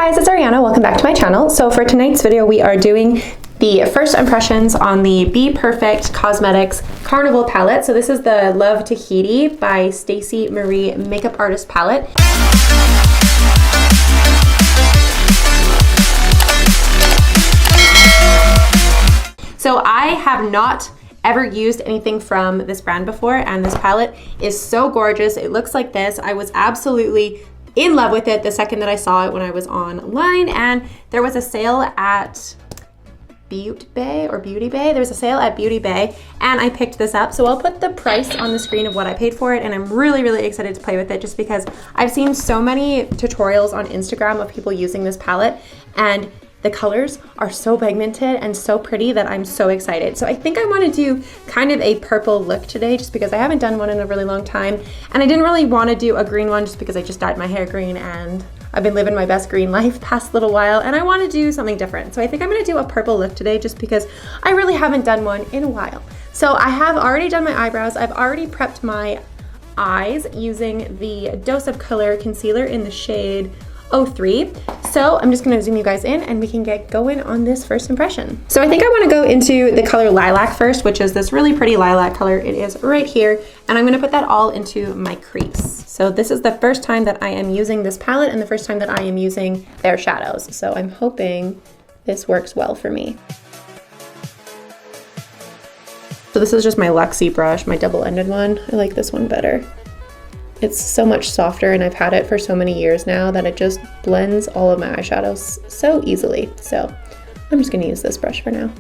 guys, it's Ariana. Welcome back to my channel. So for tonight's video, we are doing the first impressions on the Bperfect Cosmetics Carnival palette. So this is the Love Tahiti by Stacey Marie Makeup Artist palette. So I have not ever used anything from this brand before, and this palette is so gorgeous. It looks like this. I was absolutely in love with it the second that I saw it when I was online, and there was a sale at Beauty Bay. There was a sale at Beauty Bay, and I picked this up. So I'll put the price on the screen of what I paid for it, and I'm really excited to play with it just because I've seen so many tutorials on Instagram of people using this palette, and the colors are so pigmented and so pretty that I'm so excited. So I think I want to do kind of a purple look today just because I haven't done one in a really long time. And I didn't really want to do a green one just because I just dyed my hair green and I've been living my best green life past little while, and I want to do something different. So I think I'm going to do a purple look today just because I really haven't done one in a while. So I have already done my eyebrows. I've already prepped my eyes using the Dose of Color concealer in the shade 03. So I'm just going to zoom you guys in and we can get going on this first impression. So I think I want to go into the color Lilac first, which is this really pretty lilac color. It is right here, and I'm going to put that all into my crease. So this is the first time that I am using this palette and the first time that I am using their shadows. So I'm hoping this works well for me. So this is just my Luxie brush, my double-ended one. I like this one better. It's so much softer, and I've had it for so many years now that it just blends all of my eyeshadows so easily. So I'm just gonna use this brush for now.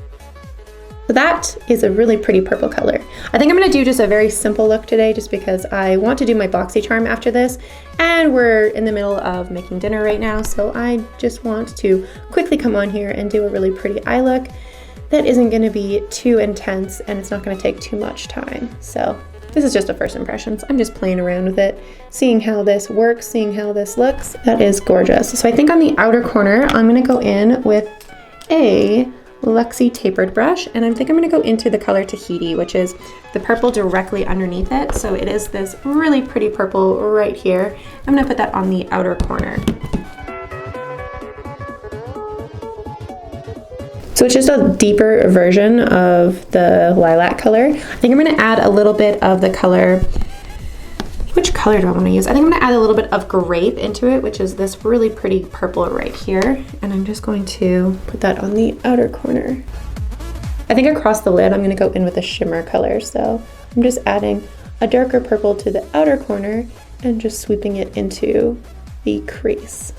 So that is a really pretty purple color. I think I'm gonna do just a very simple look today just because I want to do my BoxyCharm after this, and we're in the middle of making dinner right now, so I just want to quickly come on here and do a really pretty eye look that isn't gonna be too intense, and it's not gonna take too much time. So this is just a first impression, so I'm just playing around with it, seeing how this works, seeing how this looks. That is gorgeous. So I think on the outer corner, I'm gonna go in with a Luxie tapered brush, and I think I'm gonna go into the color Tahiti, which is the purple directly underneath it. So it is this really pretty purple right here. I'm gonna put that on the outer corner. So it's just a deeper version of the lilac color. I think I'm gonna add a little bit of the color, which color do I wanna use? I think I'm gonna add a little bit of grape into it, which is this really pretty purple right here. And I'm just going to put that on the outer corner. I think across the lid, I'm gonna go in with a shimmer color. So I'm just adding a darker purple to the outer corner and just sweeping it into the crease.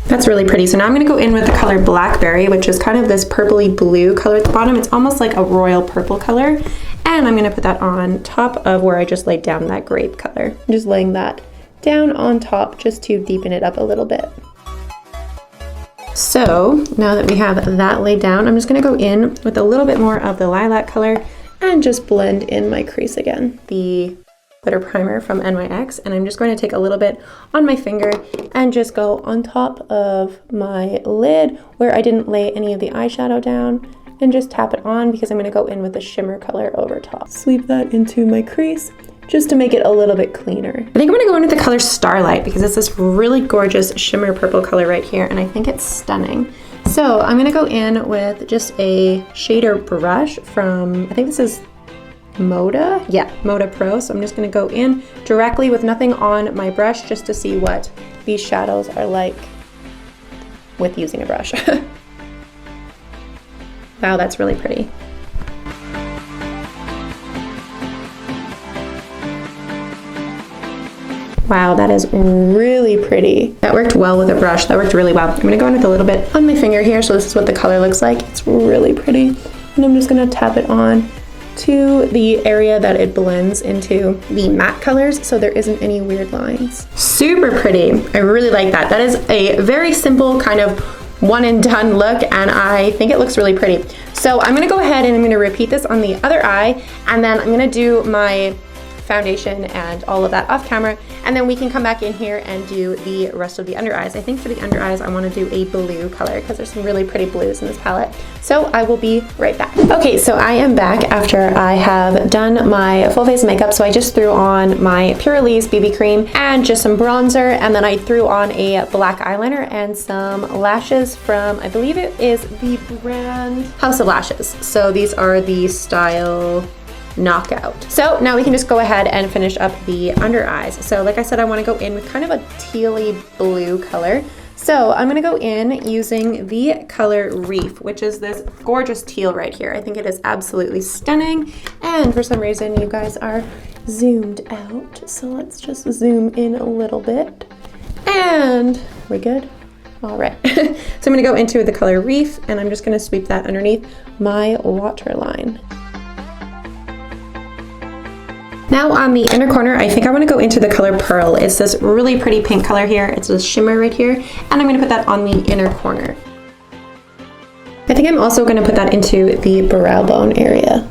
That's really pretty. So now I'm gonna go in with the color Blackberry, which is kind of this purpley blue color at the bottom. It's almost like a royal purple color. And I'm gonna put that on top of where I just laid down that grape color. I'm just laying that down on top just to deepen it up a little bit. So now that we have that laid down, I'm just gonna go in with a little bit more of the lilac color and just blend in my crease again. The glitter primer from NYX, and I'm just going to take a little bit on my finger and just go on top of my lid where I didn't lay any of the eyeshadow down, and just tap it on because I'm going to go in with the shimmer color over top. Sweep that into my crease just to make it a little bit cleaner. I think I'm going to go in with the color Starlight because it's this really gorgeous shimmer purple color right here, and I think it's stunning. So I'm going to go in with just a shader brush from, I think this is Moda? Yeah, Moda Pro. So I'm just going to go in directly with nothing on my brush just to see what these shadows are like with using a brush. Wow, that's really pretty. Wow, that is really pretty. That worked well with a brush. That worked really well. I'm going to go in with a little bit on my finger here. So this is what the color looks like. It's really pretty. And I'm just going to tap it on to the area that it blends into the matte colors, so there isn't any weird lines. Super pretty. I really like that. That is a very simple kind of one and done look, and I think it looks really pretty. So I'm gonna go ahead and I'm gonna repeat this on the other eye, and then I'm gonna do my foundation and all of that off camera, and then we can come back in here and do the rest of the under eyes. I think for the under eyes I want to do a blue color because there's some really pretty blues in this palette. So I will be right back. Okay, so I am back after I have done my full face makeup. So I just threw on my Purelisse BB cream and just some bronzer, and then I threw on a black eyeliner and some lashes from, I believe it is the brand House of Lashes. So these are the Style Knockout. So now we can just go ahead and finish up the under eyes. So like I said, I want to go in with kind of a tealy blue color. So I'm gonna go in using the color Reef, which is this gorgeous teal right here. I think it is absolutely stunning. And for some reason you guys are zoomed out. So let's just zoom in a little bit. And we're good. All right. So I'm gonna go into the color Reef, and I'm just gonna sweep that underneath my waterline. Now on the inner corner, I think I want to go into the color Pearl. It's this really pretty pink color here. It's this shimmer right here, and I'm going to put that on the inner corner. I think I'm also going to put that into the brow bone area.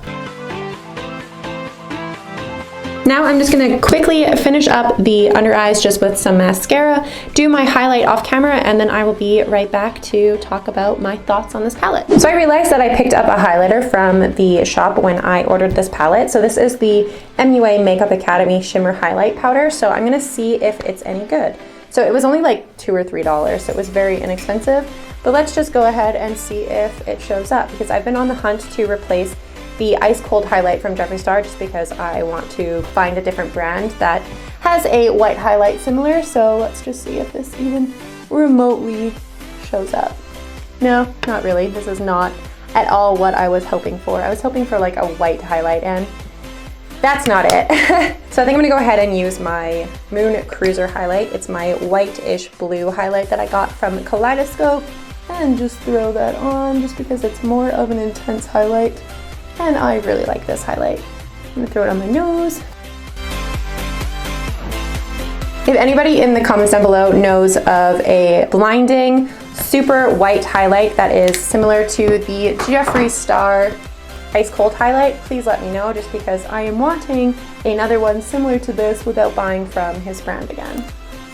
Now I'm just going to quickly finish up the under eyes just with some mascara, do my highlight off camera, and then I will be right back to talk about my thoughts on this palette. So I realized that I picked up a highlighter from the shop when I ordered this palette. So this is the MUA Makeup Academy Shimmer Highlight Powder. So I'm going to see if it's any good. So it was only like $2 or $3, so it was very inexpensive. But let's just go ahead and see if it shows up, because I've been on the hunt to replace the Ice Cold Highlight from Jeffree Star just because I want to find a different brand that has a white highlight similar. So let's just see if this even remotely shows up. No, not really. This is not at all what I was hoping for. I was hoping for like a white highlight, and that's not it. So I think I'm gonna go ahead and use my Moon Cruiser highlight. It's my white-ish blue highlight that I got from Kaleidoscope, and just throw that on just because it's more of an intense highlight. And I really like this highlight. I'm gonna throw it on my nose. If anybody in the comments down below knows of a blinding, super white highlight that is similar to the Jeffree Star Ice Cold highlight, please let me know, just because I am wanting another one similar to this without buying from his brand again.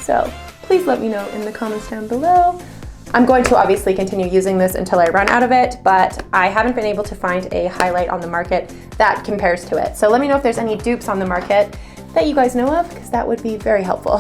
So please let me know in the comments down below. I'm going to obviously continue using this until I run out of it, but I haven't been able to find a highlight on the market that compares to it. So let me know if there's any dupes on the market that you guys know of, because that would be very helpful.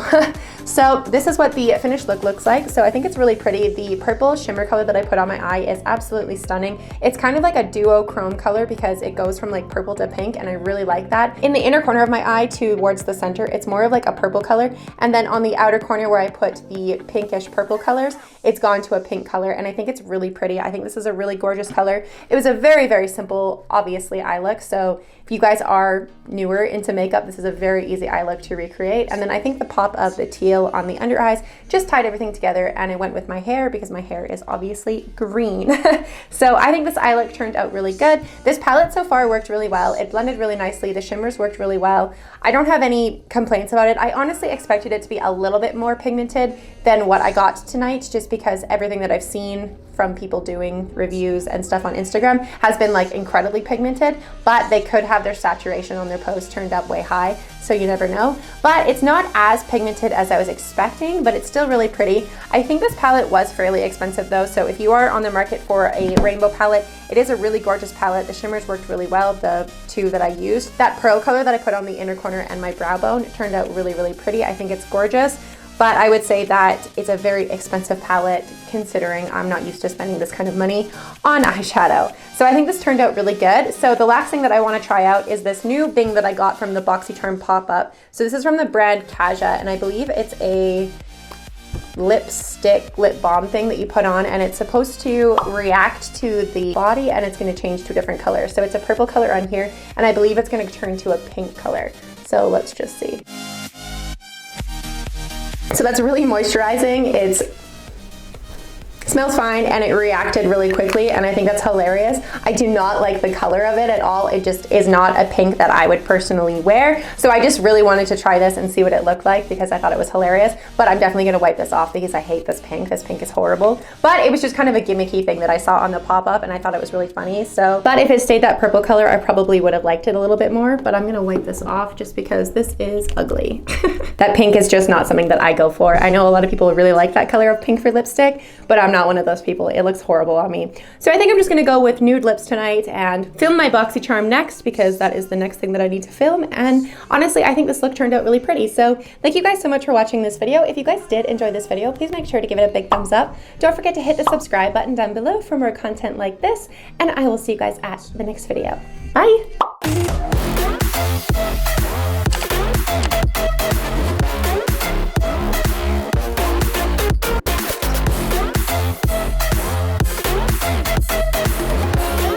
So this is what the finished look looks like. So I think it's really pretty. The purple shimmer color that I put on my eye is absolutely stunning. It's kind of like a duo chrome color because it goes from like purple to pink, and I really like that. In the inner corner of my eye towards the center, it's more of like a purple color. And then on the outer corner where I put the pinkish purple colors, it's gone to a pink color, and I think it's really pretty. I think this is a really gorgeous color. It was a very, very simple, obviously, eye look. So if you guys are newer into makeup, this is a very easy eye look to recreate. And then I think the pop of the teal on the under eyes just tied everything together, and it went with my hair because my hair is obviously green. So I think this eye look turned out really good. This palette so far worked really well. It blended really nicely. The shimmers worked really well. I don't have any complaints about it. I honestly expected it to be a little bit more pigmented than what I got tonight, just because everything that I've seen from people doing reviews and stuff on Instagram has been like incredibly pigmented, but they could have their saturation on their post turned up way high, so you never know. But it's not as pigmented as I was expecting, but it's still really pretty. I think this palette was fairly expensive though, so if you are on the market for a rainbow palette, it is a really gorgeous palette. The shimmers worked really well, the two that I used. That pearl color that I put on the inner corner and my brow bone, it turned out really, really pretty. I think it's gorgeous. But I would say that it's a very expensive palette considering I'm not used to spending this kind of money on eyeshadow. So I think this turned out really good. So the last thing that I want to try out is this new thing that I got from the BoxyCharm pop-up. So this is from the brand Kaja, and I believe it's a lipstick lip balm thing that you put on, and it's supposed to react to the body, and it's going to change to a different color. So it's a purple color on here, and I believe it's going to turn to a pink color. So let's just see. So that's really moisturizing. Smells fine, and it reacted really quickly, and I think that's hilarious. I do not like the color of it at all. It just is not a pink that I would personally wear. So I just really wanted to try this and see what it looked like because I thought it was hilarious. But I'm definitely gonna wipe this off because I hate this pink. This pink is horrible. But it was just kind of a gimmicky thing that I saw on the pop-up, and I thought it was really funny. So, but if it stayed that purple color, I probably would have liked it a little bit more. But I'm gonna wipe this off just because this is ugly. That pink is just not something that I go for. I know a lot of people really like that color of pink for lipstick, but I'm not one of those people. It looks horrible on me. So I think I'm just gonna go with nude lips tonight and film my BoxyCharm next because that is the next thing that I need to film. And honestly, I think this look turned out really pretty. So thank you guys so much for watching this video. If you guys did enjoy this video, please make sure to give it a big thumbs up. Don't forget to hit the subscribe button down below for more content like this. And I will see you guys at the next video. Bye.